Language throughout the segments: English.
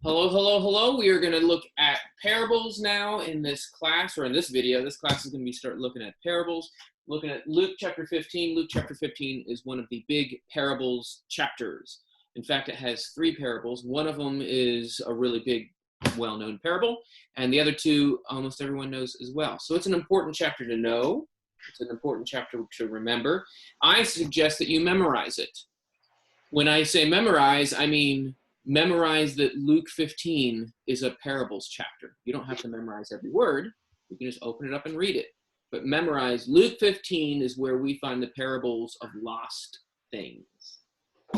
Hello, hello, hello. We are going to look at parables now in this class, or in this video. This class is going to be start looking at parables, looking at Luke chapter 15. Luke chapter 15 is one of the big parables chapters. In fact, it has three parables. One of them is a really big, well-known parable, and the other two almost everyone knows as well. So it's an important chapter to know. It's an important chapter to remember. I suggest that you memorize it. When I say memorize, I mean memorize that Luke 15 is a parables chapter. You don't have to memorize every word. You can just open it up and read it. But memorize Luke 15 is where we find the parables of lost things.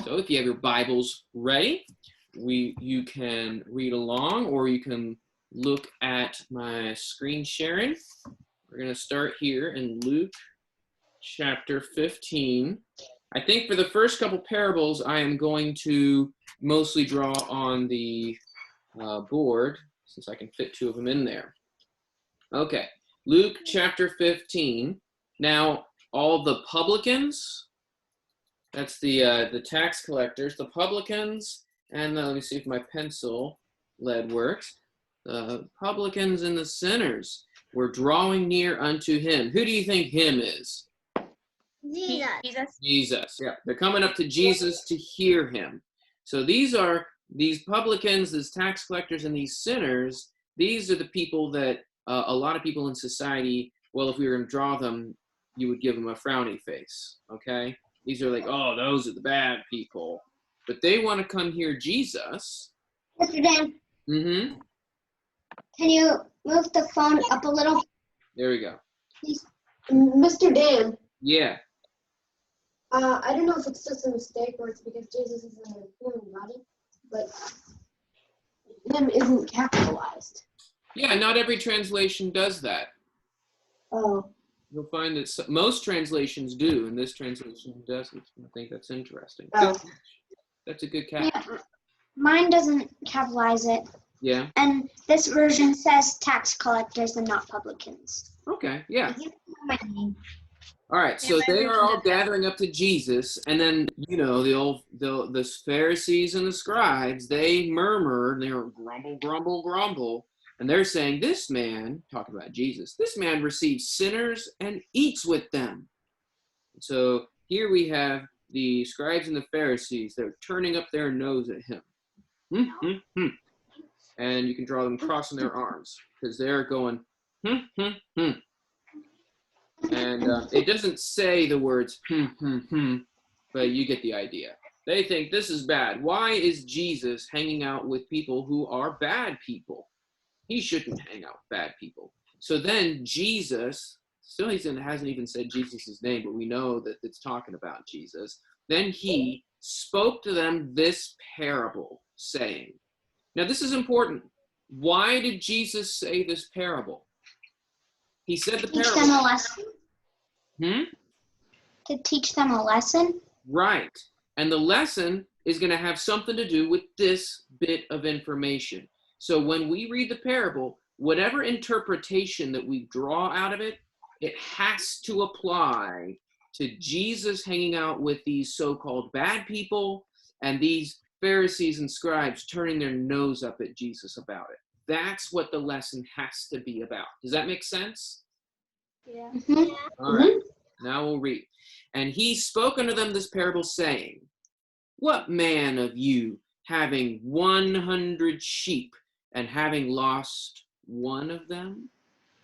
So if you have your Bibles ready, you can read along, or you can look at my screen sharing. We're going to start here in Luke chapter 15. I think for the first couple parables, I am going to mostly draw on the board, since I can fit two of them in there. Okay, Luke chapter 15. Now, all the publicans, that's the tax collectors, the publicans, and let me see if my pencil lead works. The publicans and the sinners were drawing near unto him. Who do you think him is? Jesus, yeah. They're coming up to Jesus to hear him. So these publicans, these tax collectors, and these sinners, these are the people that a lot of people in society, well, if we were going to draw them, you would give them a frowny face, okay? These are like, oh, those are the bad people. But they want to come hear Jesus. Mr. Dan, Mm-hmm. can you move the phone up a little? There we go. Please. Mr. Dan. Yeah. I don't know if it's just a mistake or it's because Jesus is in a human body, but him isn't capitalized. Yeah, not every translation does that. Oh. You'll find that most translations do, and this translation doesn't. I think that's interesting. Oh. That's a good catch. Yeah, mine doesn't capitalize it. Yeah. And this version says tax collectors and not publicans. Okay, yeah. My name. All right, so they are all gathering up to Jesus, and then, you know, the Pharisees and the scribes, they murmur, and they're grumble, grumble, grumble, and they're saying, this man, talking about Jesus, this man receives sinners and eats with them. So here we have the scribes and the Pharisees. They're turning up their nose at him. And you can draw them crossing their arms, because they're going, And it doesn't say the words, but you get the idea. They think this is bad. Why is Jesus hanging out with people who are bad people? He shouldn't hang out with bad people. So then Jesus, still hasn't even said Jesus' name, but we know that it's talking about Jesus. Then he spoke to them this parable, saying, now this is important. Why did Jesus say this parable? He said the Teach parable. them a lesson. To teach them a lesson? Right. And the lesson is going to have something to do with this bit of information. So when we read the parable, whatever interpretation that we draw out of it, it has to apply to Jesus hanging out with these so-called bad people and these Pharisees and scribes turning their nose up at Jesus about it. That's what the lesson has to be about. Does that make sense? Yeah. All right. Now we'll read. And he spoke unto them this parable, saying, what man of you, having 100 sheep, and having lost one of them,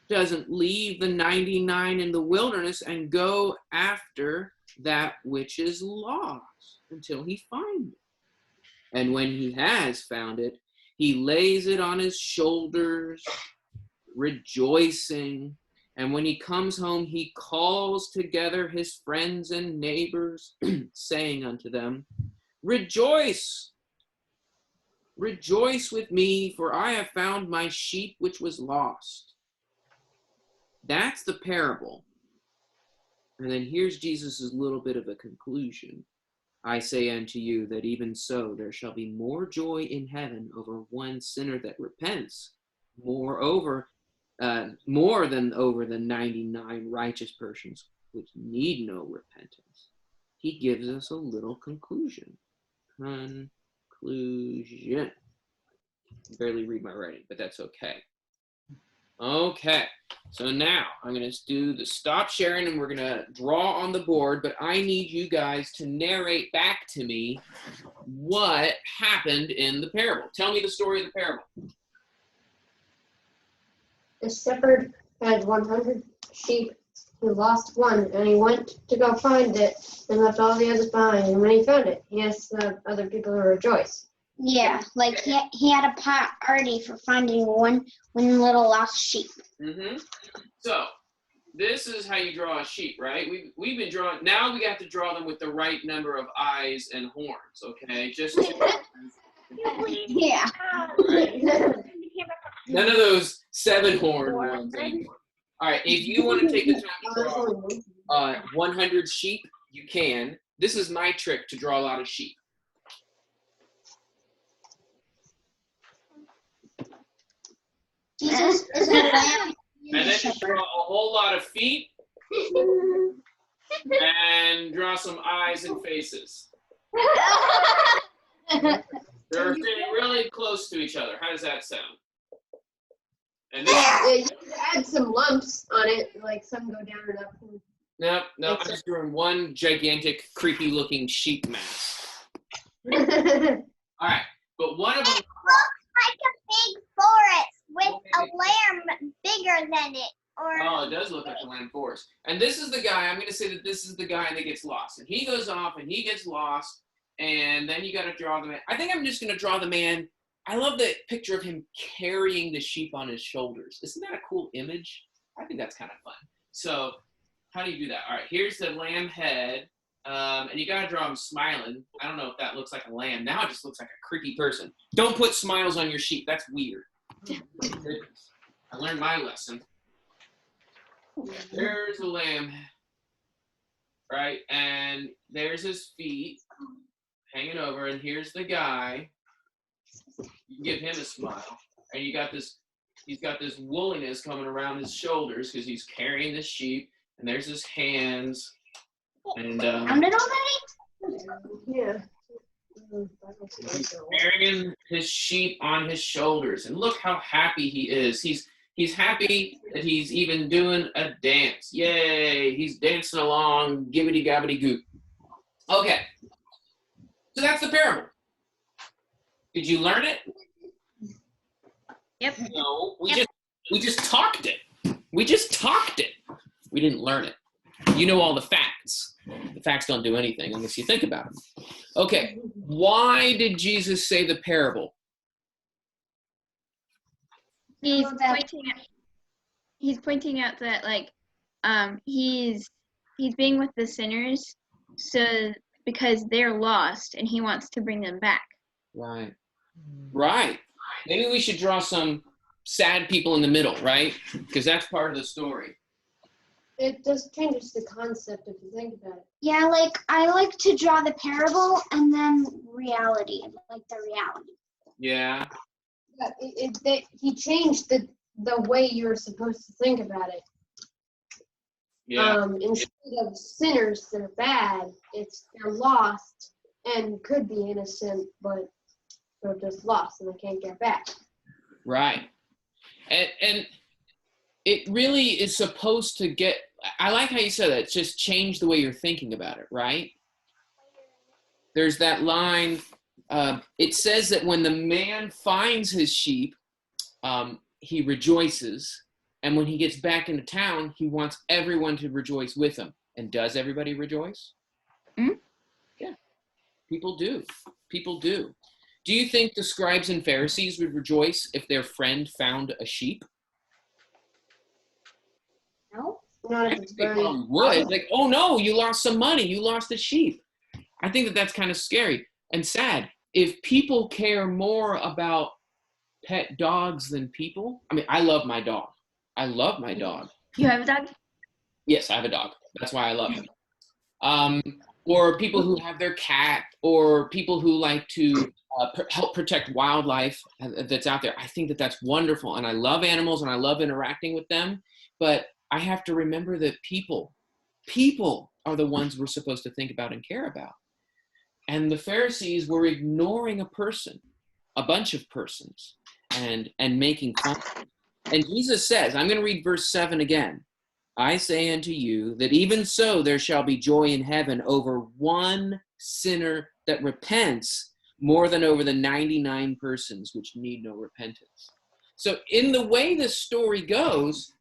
doesn't leave the 99 in the wilderness and go after that which is lost until he find it? And when he has found it, he lays it on his shoulders, rejoicing. And when he comes home, he calls together his friends and neighbors, saying unto them, rejoice, rejoice with me, for I have found my sheep which was lost. That's the parable. And then here's Jesus' little bit of a conclusion. I say unto you that even so there shall be more joy in heaven over one sinner that repents, more than over the 99 righteous persons which need no repentance. He gives us a little conclusion. Conclusion. Barely read my writing, but that's okay. Okay, so now I'm going to do the stop sharing and we're going to draw on the board, but I need you guys to narrate back to me what happened in the parable. Tell me the story of the parable. A shepherd had 100 sheep. He lost one, and he went to go find it and left all the others behind. And when he found it, he asked the other people to rejoice. Yeah, like he had a party for finding one little lost sheep. Mm-hmm. So this is how you draw a sheep, right? We've been drawing. Now we have to draw them with the right number of eyes and horns. Okay, just Yeah. right. None of those 7-horn ones anymore. All right, if you want to take the time to draw 100 sheep, you can. This is my trick to draw a lot of sheep. Jesus is a lamb. And then just draw a whole lot of feet and draw some eyes and faces. They're getting really close to each other. How does that sound? And this, Yeah, you could add some lumps on it, like some go down and up. no, I'm just doing one gigantic, creepy-looking sheep mass. All right, but one of them. Like a big forest with a lamb bigger than it. Oh, it does look like a lamb forest. And this is the guy. I'm going to say that this is the guy that gets lost, and he goes off and he gets lost, and then you got to draw the man. I think I'm just going to draw the man. I love the picture of him carrying the sheep on his shoulders. Isn't that a cool image? I think that's kind of fun. So how do you do that? All right, here's the lamb head, and you got to draw him smiling. I don't know if that looks like a lamb. Now it just looks like a creepy person. Don't put smiles on your sheep. That's weird. I learned my lesson. There's the lamb, right? And there's his feet hanging over, and here's the guy. You can give him a smile, and he's got this woolliness coming around his shoulders because he's carrying this sheep, and there's his hands, and Found it already? Yeah. he's carrying his sheep on his shoulders, and look how happy he is. He's happy that he's even doing a dance. Yay! He's dancing along, gibbity gabbity goop. Okay, so that's the parable. Did you learn it? Yep. No, we just talked it. We just talked it. We didn't learn it. You know all the facts. The facts don't do anything unless you think about them. Okay, why did Jesus say the parable? He's pointing out that like he's being with the sinners because they're lost and he wants to bring them back. Right. Maybe we should draw some sad people in the middle, right? Because that's part of the story. It just changes the concept if you think about it. Yeah, like I like to draw the parable and then reality, like the reality. Yeah. Yeah, he changed the way you're supposed to think about it. Yeah. Instead of sinners that are bad, they're lost and could be innocent, but they're just lost and they can't get back. Right. And it really is supposed to get, I like how you said that, just change the way you're thinking about it, right? There's that line, it says that when the man finds his sheep, he rejoices. And when he gets back into town, he wants everyone to rejoice with him. And does everybody rejoice? Mm-hmm. Yeah, people do. People do. Do you think the scribes and Pharisees would rejoice if their friend found a sheep? No? Not I if it's think they very probably would. Like, oh no, you lost some money. You lost a sheep. I think that that's kind of scary and sad. If people care more about pet dogs than people, I mean, I love my dog. I love my dog. You have a dog? Yes, I have a dog. That's why I love him. Or people who have their cat, or people who like to help protect wildlife that's out there. I think that that's wonderful, and I love animals, and I love interacting with them. But I have to remember that people are the ones we're supposed to think about and care about. And the Pharisees were ignoring a person. a bunch of persons and making fun. And Jesus says, I'm going to read verse 7 again. I say unto you that even so there shall be joy in heaven over one sinner that repents more than over the 99 persons which need no repentance. So in the way this story goes,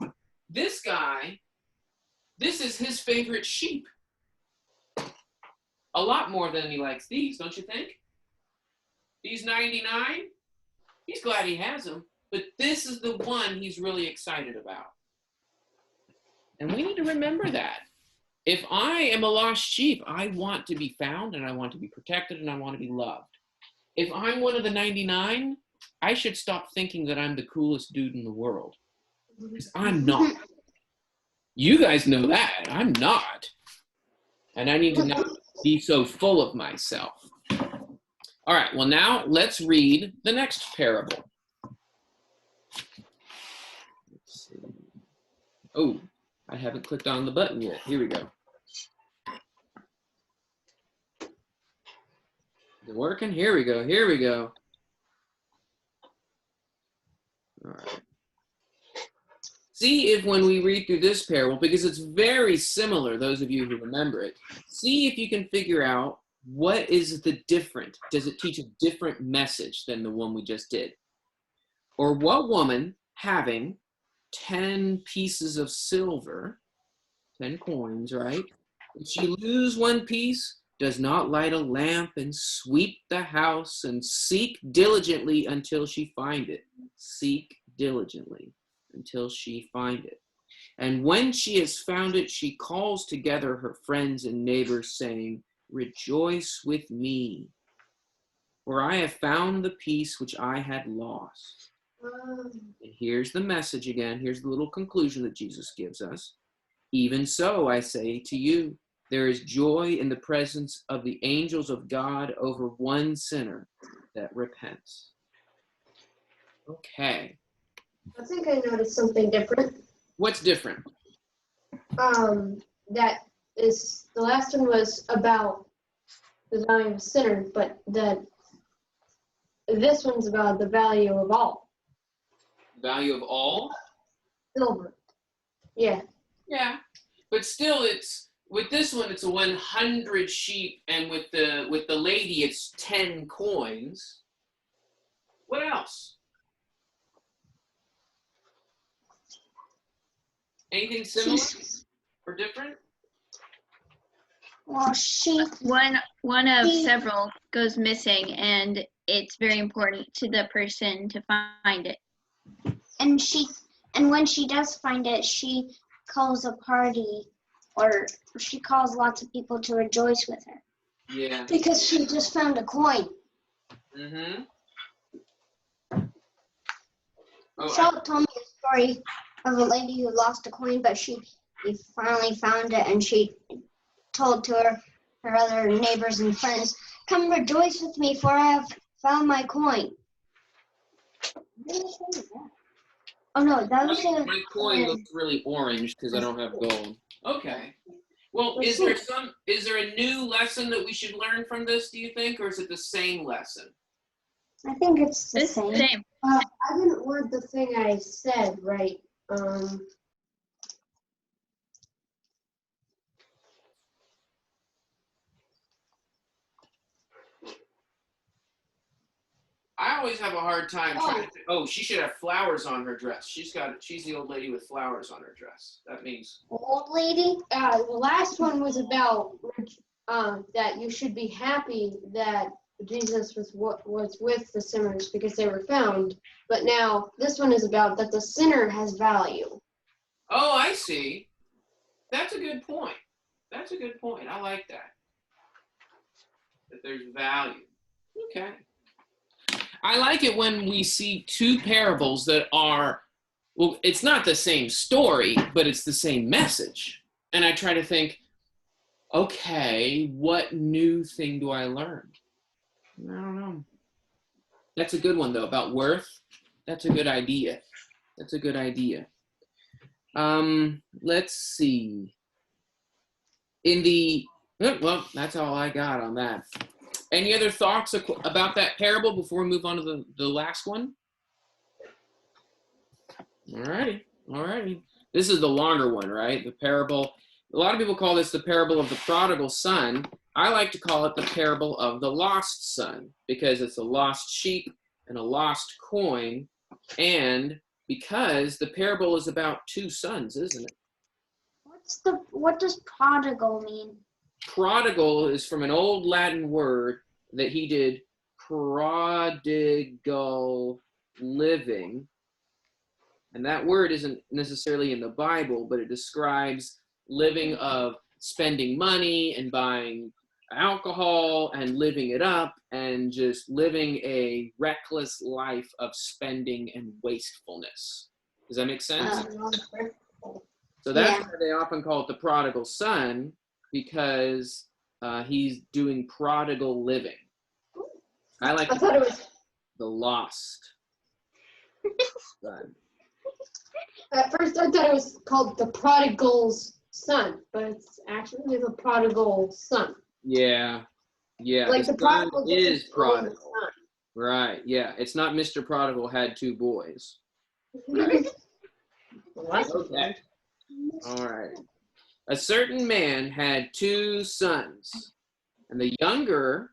this guy, this is his favorite sheep. A lot more than he likes these, don't you think? These 99, he's glad he has them, but this is the one he's really excited about. And we need to remember that. If I am a lost sheep, I want to be found and I want to be protected and I want to be loved. If I'm one of the 99, I should stop thinking that I'm the coolest dude in the world. Because I'm not. You guys know that. I'm not. And I need to not be so full of myself. All right, well now let's read the next parable. Let's see. Oh, I haven't clicked on the button yet. Here we go. Is it working? Here we go. Here we go. All right. See if when we read through this parable, because it's very similar, those of you who remember it, see if you can figure out what is the different. Does it teach a different message than the one we just did? Or what woman having 10 pieces of silver, 10 coins, right? If she lose one piece, does not light a lamp and sweep the house and seek diligently until she find it. Seek diligently until she find it. And when she has found it, she calls together her friends and neighbors, saying, Rejoice with me, for I have found the piece which I had lost. And here's the message again. Here's the little conclusion that Jesus gives us. Even so, I say to you, there is joy in the presence of the angels of God over one sinner that repents. Okay. I think I noticed something different. What's different? That is, the last one was about the value of a sinner, but this one's about the value of all. Value of all? Silver. Yeah. Yeah. But still, it's with this one, it's a 100 sheep, and with the lady, it's 10 coins. What else? Anything similar or different? Well, she One of several goes missing, and it's very important to the person to find it. and when she does find it, she calls a party, or she calls lots of people to rejoice with her. Yeah. Because she just found a coin. Mm-hmm. Oh, Charlotte told me a story of a lady who lost a coin, but she finally found it, and she told to her other neighbors and friends, "Come rejoice with me, for I have found my coin." Oh no, that was my coin looks really orange because I don't have gold. Okay. Well, is there a new lesson that we should learn from this, do you think, or is it the same lesson? I think it's the It's same. the same. I didn't word the thing I said right. I always have a hard time trying to she should have flowers on her dress. She's the old lady with flowers on her dress. That means Old lady. The last one was about that you should be happy that Jesus was with the sinners because they were found. But now this one is about that the sinner has value. Oh, I see. That's a good point. That's a good point. I like that. That there's value. Okay. I like it when we see two parables that are, well, it's not the same story, but it's the same message. And I try to think, okay, what new thing do I learn? I don't know. That's a good one, though, about worth. That's a good idea. That's a good idea. Let's see. Well, that's all I got on that. Any other thoughts about that parable before we move on to the last one? All righty. This is the longer one, right? The parable. A lot of people call this the parable of the prodigal son. I like to call it the parable of the lost son because it's a lost sheep and a lost coin, and because the parable is about two sons, isn't it? What does prodigal mean? Prodigal is from an old Latin word that he did prodigal living. And that word isn't necessarily in the Bible, but it describes living of spending money and buying alcohol and living it up and just living a reckless life of spending and wastefulness. Does that make sense? So that's why they often call it the prodigal son, because he's doing prodigal living. I thought it was the lost son. At first, I thought it was called the prodigal's son, but it's actually the prodigal son. Yeah. Like the prodigal is prodigal. Son. Right. Yeah. It's not Mr. Prodigal had two boys. Right. Okay. All right. A certain man had two sons, and the younger,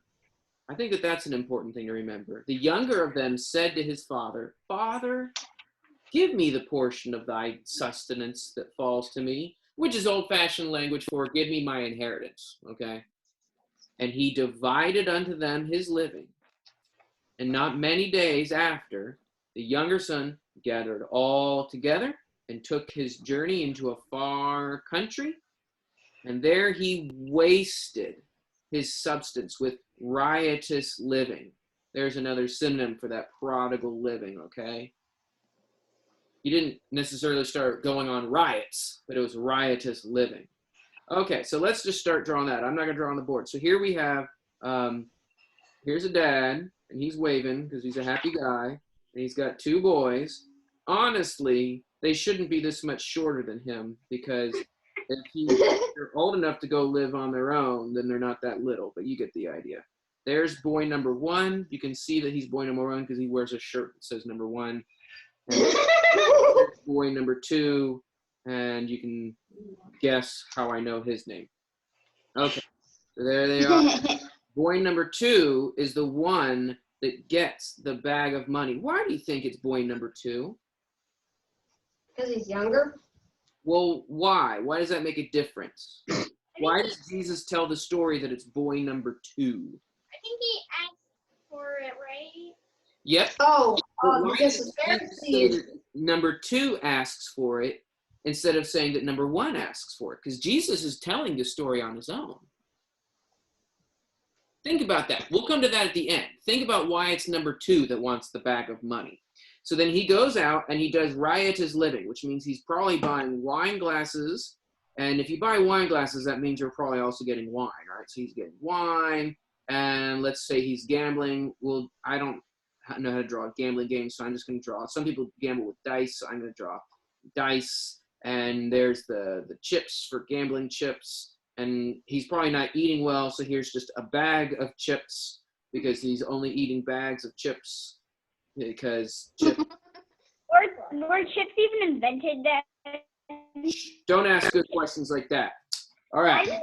I think that's an important thing to remember. The younger of them said to his father, "Father, give me the portion of thy sustenance that falls to me," which is old-fashioned language for give me my inheritance, okay? And he divided unto them his living. And not many days after, the younger son gathered all together and took his journey into a far country. And there he wasted his substance with riotous living. There's another synonym for that prodigal living, okay? He didn't necessarily start going on riots, but it was riotous living. Okay, so let's just start drawing that. I'm not going to draw on the board. So here we have, here's a dad, and he's waving because he's a happy guy, and he's got two boys. Honestly, they shouldn't be this much shorter than him because if they're old enough to go live on their own, then they're not that little, but you get the idea. There's boy number one. You can see that he's boy number one because he wears a shirt that says number one. And boy number two, and you can guess how I know his name. Okay, so there they are. Boy number two is the one that gets the bag of money. Why do you think it's boy number two? Because he's younger? Well, why? Why does that make a difference? Why does Jesus tell the story that it's boy number two? I think he asked for it, right? Yep. Oh, Why because does the Jesus say Pharisees. that number two asks for it instead of saying that number one asks for it? Because Jesus is telling the story on his own. Think about that. We'll come to that at the end. Think about why it's number two that wants the bag of money. So then he goes out and he does riotous living, which means he's probably buying wine glasses. And if you buy wine glasses, that means you're probably also getting wine, right? So he's getting wine, and let's say he's gambling. Well, I don't know how to draw a gambling game, so I'm just going to draw. Some people gamble with dice, so I'm going to draw dice. And there's the chips for gambling chips. And he's probably not eating well, so here's just a bag of chips because he's only eating bags of chips because chips. Were chips even invented then? Don't ask good questions like that. All right.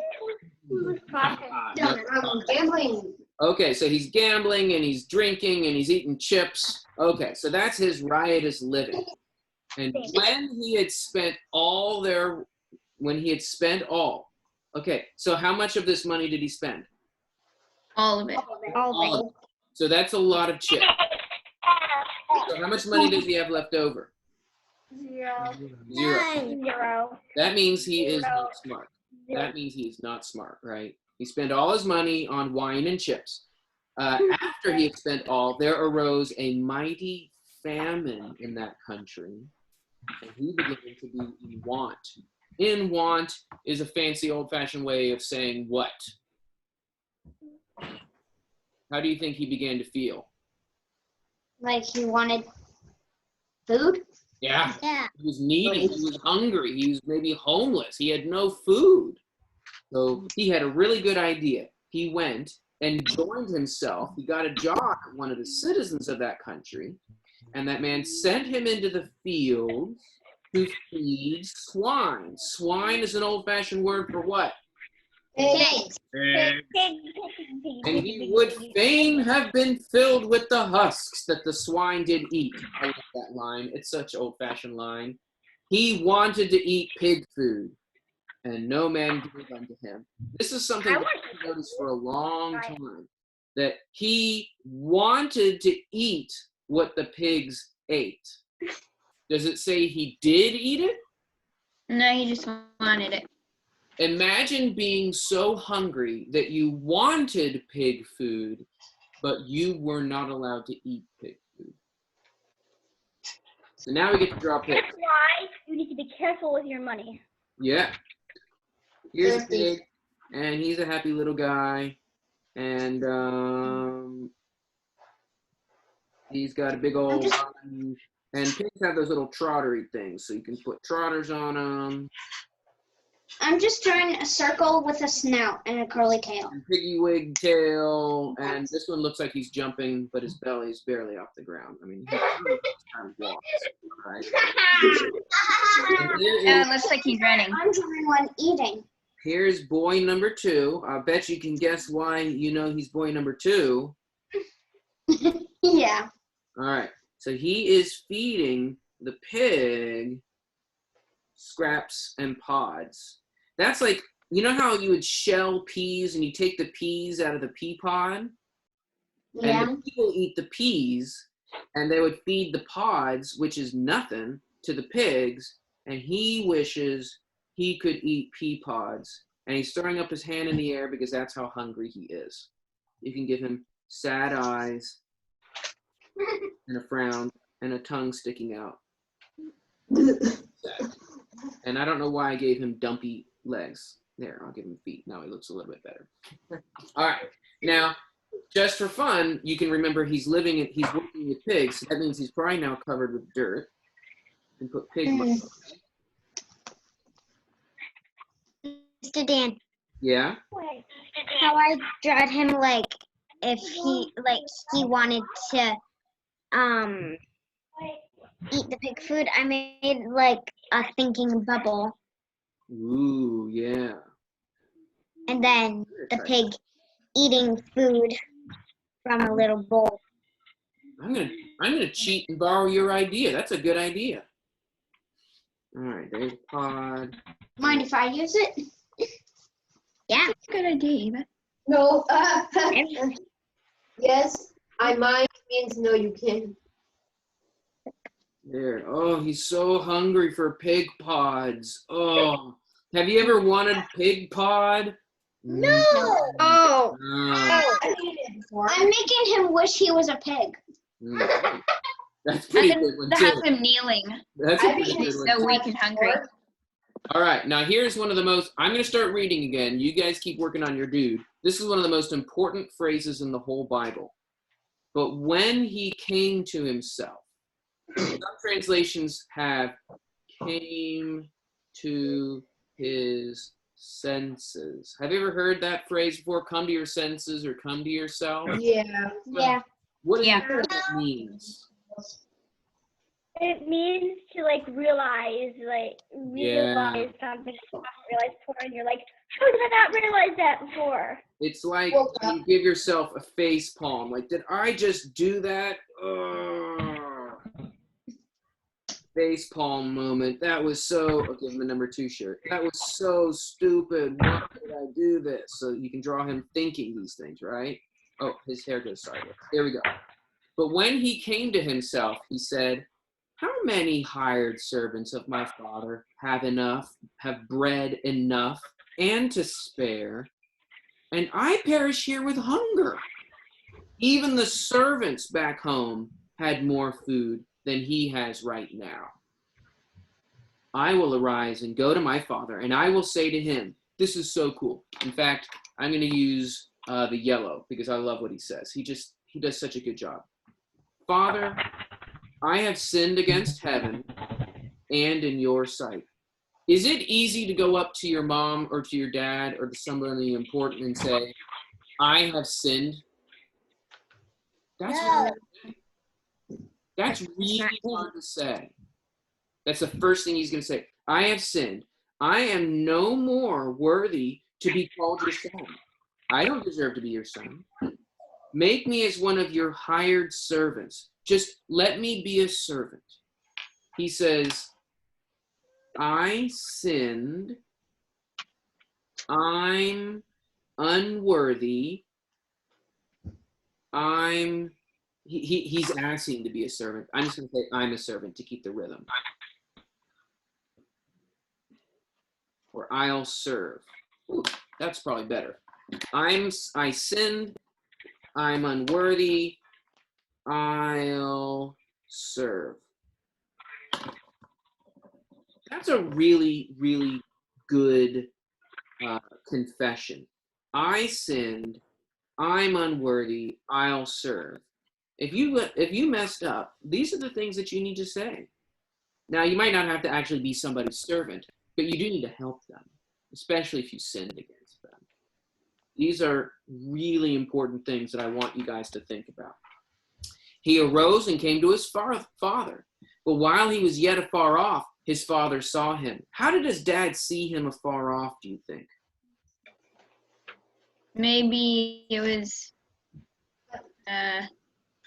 Gambling. Okay, so he's gambling and he's drinking and he's eating chips. Okay, so that's his riotous living. And when he had spent all, okay, so how much of this money did he spend? All of it. All of it. So that's a lot of chips. So how much money does he have left over? Zero. Zero. That means he is not smart. That means he is not smart, right? He spent all his money on wine and chips. After he had spent all, there arose a mighty famine in that country, and he began to be in want. In want is a fancy old-fashioned way of saying what? How do you think he began to feel? Like he wanted food? Yeah. Yeah. He was needy. He was hungry. He was maybe homeless. He had no food. So he had a really good idea. He went and joined himself. He got a job, one of the citizens of that country, and that man sent him into the field to feed swine. Swine is an old-fashioned word for what? Pigs. And he would fain have been filled with the husks that the swine did eat. I love that line. It's such an old-fashioned line. He wanted to eat pig food, and no man gave unto him. This is something that I've noticed for a long time, that he wanted to eat what the pigs ate. Does it say he did eat it? No, he just wanted it. Imagine being so hungry that you wanted pig food, but you were not allowed to eat pig food. So now we get to draw pigs. That's why you need to be careful with your money. Yeah. Here's a pig, and he's a happy little guy, and he's got a big old bun, and pigs have those little trottery things, so you can put trotters on them. I'm just drawing a circle with a snout and a curly tail. And piggy wig tail, and this one looks like he's jumping, but his belly is barely off the ground. I mean, he kind of walks, right? And here Oh, is- it looks like he's running. I'm drawing one eating. here's boy number 2. I bet you can guess why you know he's boy number 2. Yeah. All right, so he is feeding the pig scraps and pods. That's like, you know how you would shell peas and you take the peas out of the pea pod? Yeah. And the people eat the peas, and they would feed the pods, which is nothing, to the pigs, and he wishes he could eat pea pods. And he's throwing up his hand in the air because that's how hungry he is. You can give him sad eyes and a frown and a tongue sticking out. And I don't know why I gave him dumpy legs. There, I'll give him feet. Now he looks a little bit better. All right. Now, just for fun, you can remember he's working with pigs. So that means he's probably now covered with dirt. You can put pig mud. Mr. Dan, Yeah? how I drew him like if he wanted to eat the pig food, I made like a thinking bubble, Ooh, yeah. and then the pig eating food from a little bowl. I'm gonna cheat and borrow your idea. That's a good idea. All right, there's pod. Mind if I use it? Yeah. Good idea, Eva. No. Yes, I mind means no, you can. There. Oh, he's so hungry for pig pods. Oh, have you ever wanted pig pod? No. Oh. I need it before. I'm making him wish he was a pig. Mm. That's a pretty good one That has too. him kneeling. That's a I pretty mean, good He's one. so too. weak and hungry. All right, now here's one of the most, I'm going to start reading again. You guys keep working on your dude. This is one of the most important phrases in the whole Bible. But when he came to himself, some translations have came to his senses. Have you ever heard that phrase before? Come to your senses or come to yourself? Yeah. Yeah. What do you Yeah. think that means? It means to realize something you haven't realized before, and you're like, how did I not realize that before? It's like Well, when you give yourself a face palm. Like, did I just do that? Face palm moment. That was so. I'll give him a number 2 shirt. That was so stupid. Why did I do this? So you can draw him thinking these things, right? Oh, his hair goes sideways. There we go. But when he came to himself, he said, how many hired servants of my father have bread enough and to spare, and I perish here with hunger? Even the servants back home had more food than he has right now. I will arise and go to my father, and I will say to him, this is so cool. In fact, I'm going to use the yellow because I love what he says. He does such a good job. Father, I have sinned against heaven and in your sight. Is it easy to go up to your mom or to your dad or to somebody important and say, I have sinned. That's No. That's really hard to say. That's the first thing he's going to say. I have sinned. I am no more worthy to be called your son. I don't deserve to be your son. Make me as one of your hired servants. Just let me be a servant. He says, I sinned. I'm unworthy. He's asking to be a servant. I'm just going to say I'm a servant to keep the rhythm. Or I'll serve. Ooh, that's probably better. I sinned. I'm unworthy. I'll serve. That's a really, really good confession. I sinned. I'm unworthy. I'll serve. If you messed up, these are the things that you need to say. Now, you might not have to actually be somebody's servant, but you do need to help them, especially if you sinned against them. These are really important things that I want you guys to think about. He arose and came to his father, but while he was yet afar off, his father saw him. How did his dad see him afar off, do you think? Maybe it was,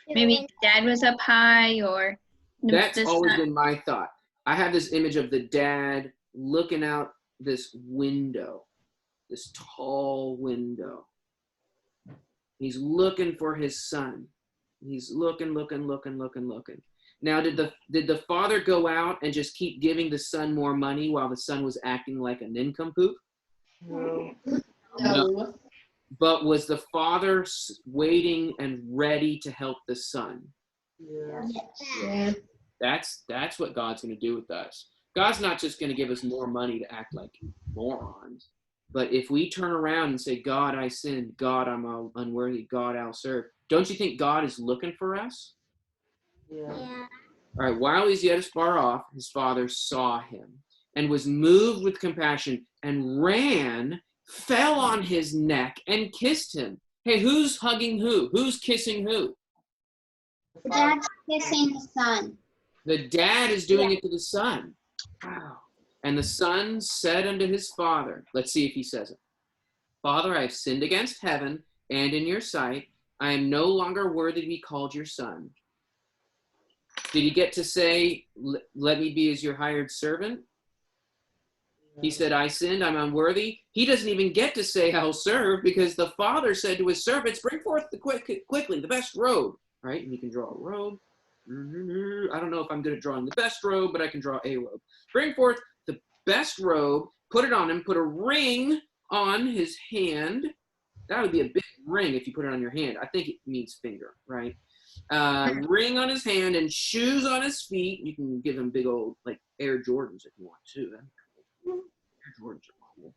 maybe dad was up high, or That's the always sun. been my thought. I have this image of the dad looking out this window, this tall window. He's looking for his son. He's looking. Now, did the father go out and just keep giving the son more money while the son was acting like a nincompoop? No. But was the father waiting and ready to help the son? Yeah. That's what God's going to do with us. God's not just going to give us more money to act like morons. But if we turn around and say, God, I sinned. God, I'm unworthy. God, I'll serve. Don't you think God is looking for us? Yeah. All right, while he's yet as far off, his father saw him and was moved with compassion and ran, fell on his neck and kissed him. Hey, who's hugging who? Who's kissing who? The dad's kissing the son. The dad is doing it to the son. Wow. And the son said unto his father, let's see if he says it. Father, I have sinned against heaven and in your sight. I am no longer worthy to be called your son. Did he get to say, let me be as your hired servant? He said, I sinned, I'm unworthy. He doesn't even get to say, I'll serve, because the father said to his servants, bring forth quickly the best robe, right? And he can draw a robe. I don't know if I'm good at drawing the best robe, but I can draw a robe. Bring forth the best robe, put it on him, put a ring on his hand. That would be a big ring if you put it on your hand. I think it means finger, right? Ring on his hand and shoes on his feet. You can give him big old, like, Air Jordans if you want to. That'd be cool. Air Jordans are cool.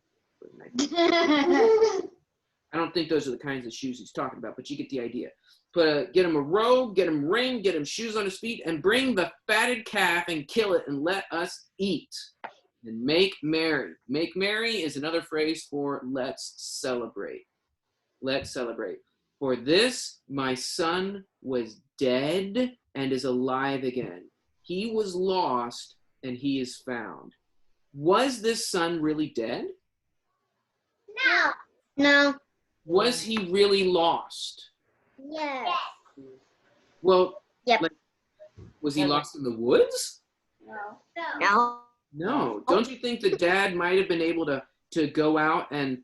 I don't think those are the kinds of shoes he's talking about, but you get the idea. Get him a robe, get him a ring, get him shoes on his feet, and bring the fatted calf and kill it and let us eat. And make merry. Make merry is another phrase for let's celebrate. Let's celebrate. For this, my son was dead and is alive again. He was lost and he is found. Was this son really dead? No. Was he really lost? Yes. Well, Yep. like, was he lost in the woods? No. No. Don't you think the dad might have been able to go out and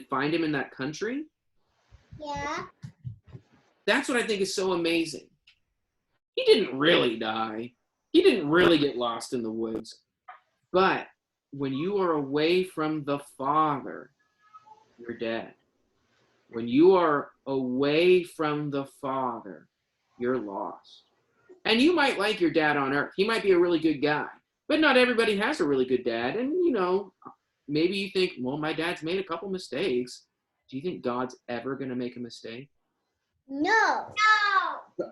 find him in that country? Yeah. That's what I think is so amazing. He didn't really die. He didn't really get lost in the woods. But when you are away from the Father, you're dead. When you are away from the Father, you're lost. And you might like your dad on earth. He might be a really good guy. But not everybody has a really good dad. And, you know, maybe you think, well, my dad's made a couple mistakes. Do you think God's ever going to make a mistake? No.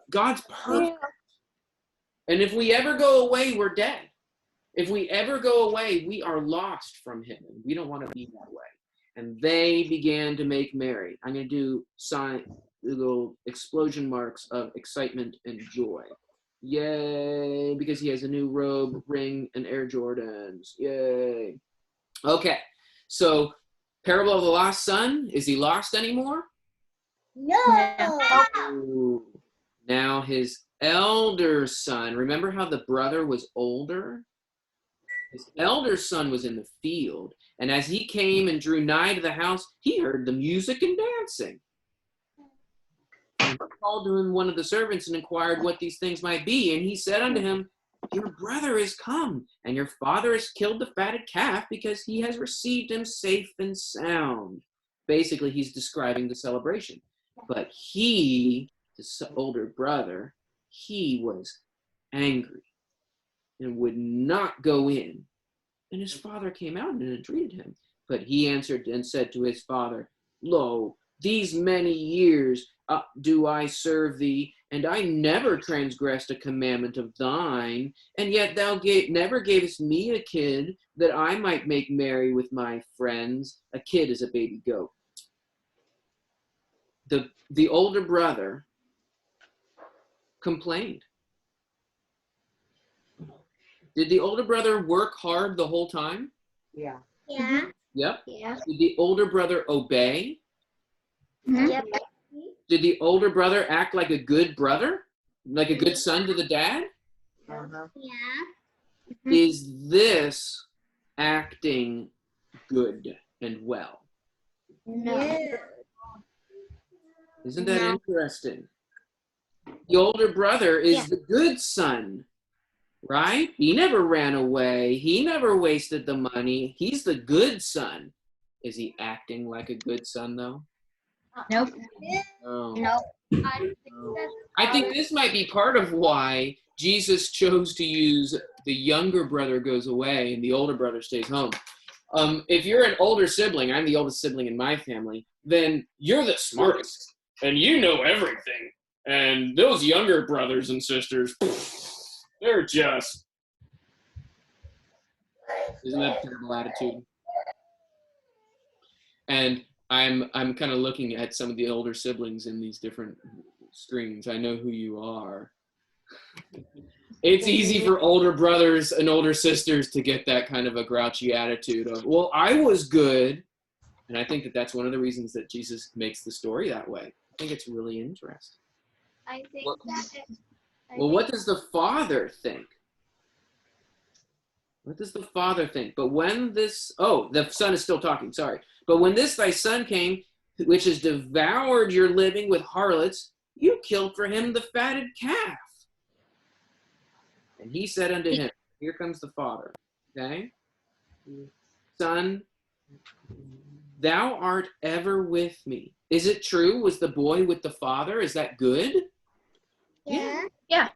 God's perfect. And if we ever go away, we're dead. If we ever go away, we are lost from him. And we don't want to be that way. and they began to make merry. I'm going to do little explosion marks of excitement and joy. Yay, because he has a new robe, ring, and Air Jordans. Yay. Okay, so parable of the lost son. Is he lost anymore? No. Ooh. Now his elder son, remember how the brother was older? His elder son was in the field, and as he came and drew nigh to the house, he heard the music and dancing. And he called to him one of the servants and inquired what these things might be. And he said unto him, your brother is come, and your father has killed the fatted calf because he has received him safe and sound. Basically, he's describing the celebration. But he, the older brother, he was angry and would not go in. And his father came out and entreated him. But he answered and said to his father, lo, these many years do I serve thee, and I never transgressed a commandment of thine, and yet thou never gavest me a kid that I might make merry with my friends. A kid is a baby goat. The older brother complained. Did the older brother work hard the whole time? Yeah. Yeah. Yep. Yeah. Did the older brother obey? Yep. Did the older brother act like a good brother? Like a good son to the dad? Uh-huh. Yeah. Is this acting good and well? No. Isn't that No. interesting? The older brother is the good son, right? He never ran away. He never wasted the money. He's the good son. Is he acting like a good son, though? Nope. No. No. I think this might be part of why Jesus chose to use the younger brother goes away and the older brother stays home. If you're an older sibling, I'm the oldest sibling in my family, then you're the smartest and you know everything. And those younger brothers and sisters, they're just... Isn't that a terrible attitude? And I'm kind of looking at some of the older siblings in these different streams. I know who you are. It's easy for older brothers and older sisters to get that kind of a grouchy attitude of, well, I was good. And I think that that's one of the reasons that Jesus makes the story that way. I think it's really interesting. I think Well, that. Well, what does the father think? What does the father think? But when this, the son is still talking, sorry. But when this thy son came, which has devoured your living with harlots, you killed for him the fatted calf. And he said unto him, here comes the father, okay? Son, thou art ever with me. Is it true? Was the boy with the father? Is that good? Yeah. Yeah.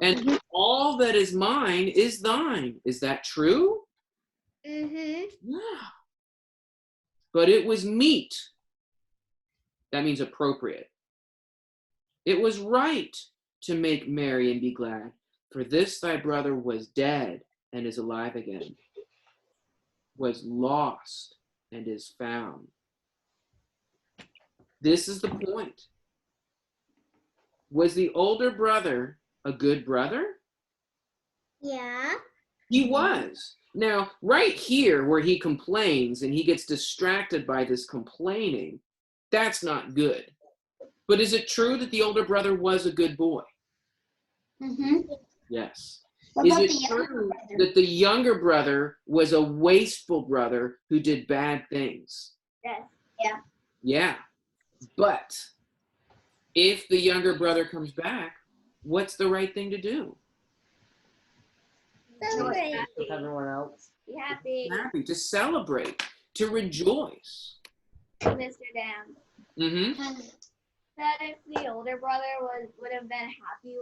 And all that is mine is thine. Is that true? Mhm. Yeah. But it was meet. That means appropriate. It was right to make merry and be glad, for this thy brother was dead and is alive again, was lost and is found. This is the point. Was the older brother a good brother? Yeah. He was. Now, right here where he complains and he gets distracted by this complaining, that's not good. But is it true that the older brother was a good boy? Mm-hmm. Yes. What Is about it the younger true brother? that the younger brother was a wasteful brother who did bad things? Yes. Yeah. But if the younger brother comes back, what's the right thing to do? Celebrate. With everyone else. Be happy, Happy, to celebrate, to rejoice. Mr. Dan. Mm-hmm. That if the older brother would have been happy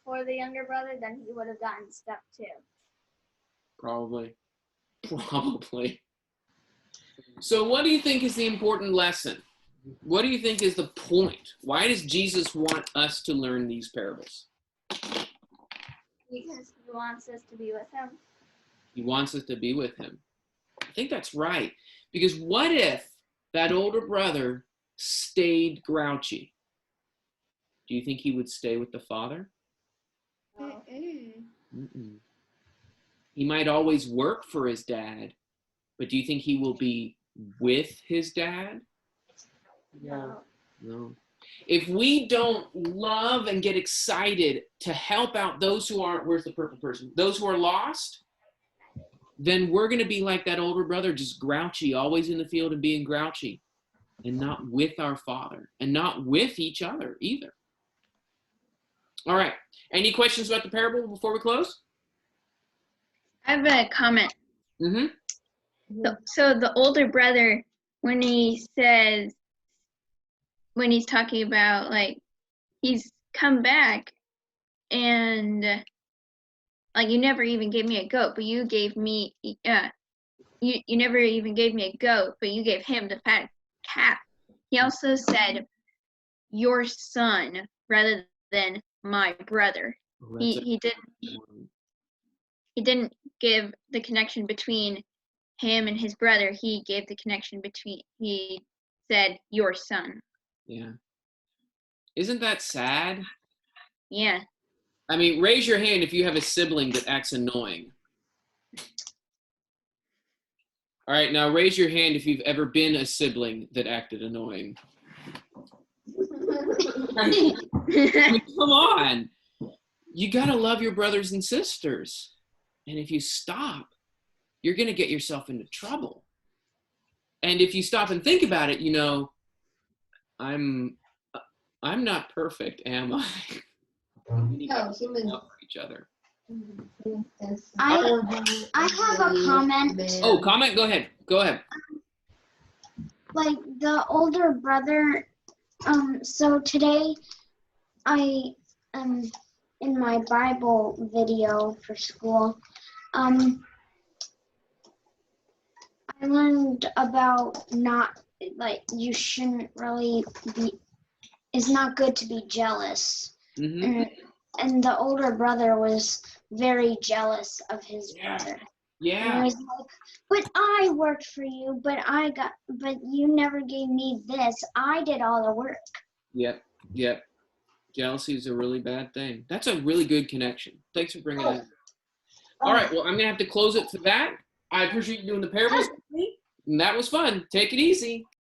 for the younger brother, then he would have gotten stuck too. Probably. So what do you think is the important lesson? What do you think is the point? Why does Jesus want us to learn these parables? Because he wants us to be with him. He wants us to be with him. I think that's right. Because what if that older brother stayed grouchy, do you think he would stay with the father? Mm-mm. He might always work for his dad, but do you think he will be with his dad? No. No. If we don't love and get excited to help out those who aren't, where's the purple person? Those who are lost, then we're going to be like that older brother, just grouchy, always in the field and being grouchy, and not with our Father, and not with each other either. All right. Any questions about the parable before we close? I have a comment. Mm-hmm. So the older brother, when he says, when he's talking about, like, he's come back and, like, you never even gave me a goat, but you gave me, you never even gave me a goat, but you gave him the fat calf. He also said, your son, rather than my brother. He didn't give the connection between him and his brother. He gave the connection between, he said, your son. Yeah. Isn't that sad? Yeah. I mean, raise your hand if you have a sibling that acts annoying. All right, now raise your hand if you've ever been a sibling that acted annoying. I mean, come on. You got to love your brothers and sisters. And if you stop, you're going to get yourself into trouble. And if you stop and think about it, you know, I'm not perfect, am I? We need to help each other. I have a comment. Oh, comment? Go ahead. Go ahead. Like the older brother, so today I in my Bible video for school, I learned about not, like, you shouldn't really be, it's not good to be jealous. Mm-hmm. And the older brother was very jealous of his brother. And Yeah. he was like, but I worked for you, but you never gave me this. I did all the work. Yep. Yep. Jealousy is a really bad thing. That's a really good connection. Thanks for bringing that up. All right. Well, I'm going to have to close it for that. I appreciate you doing the parables with me. And that was fun. Take it easy.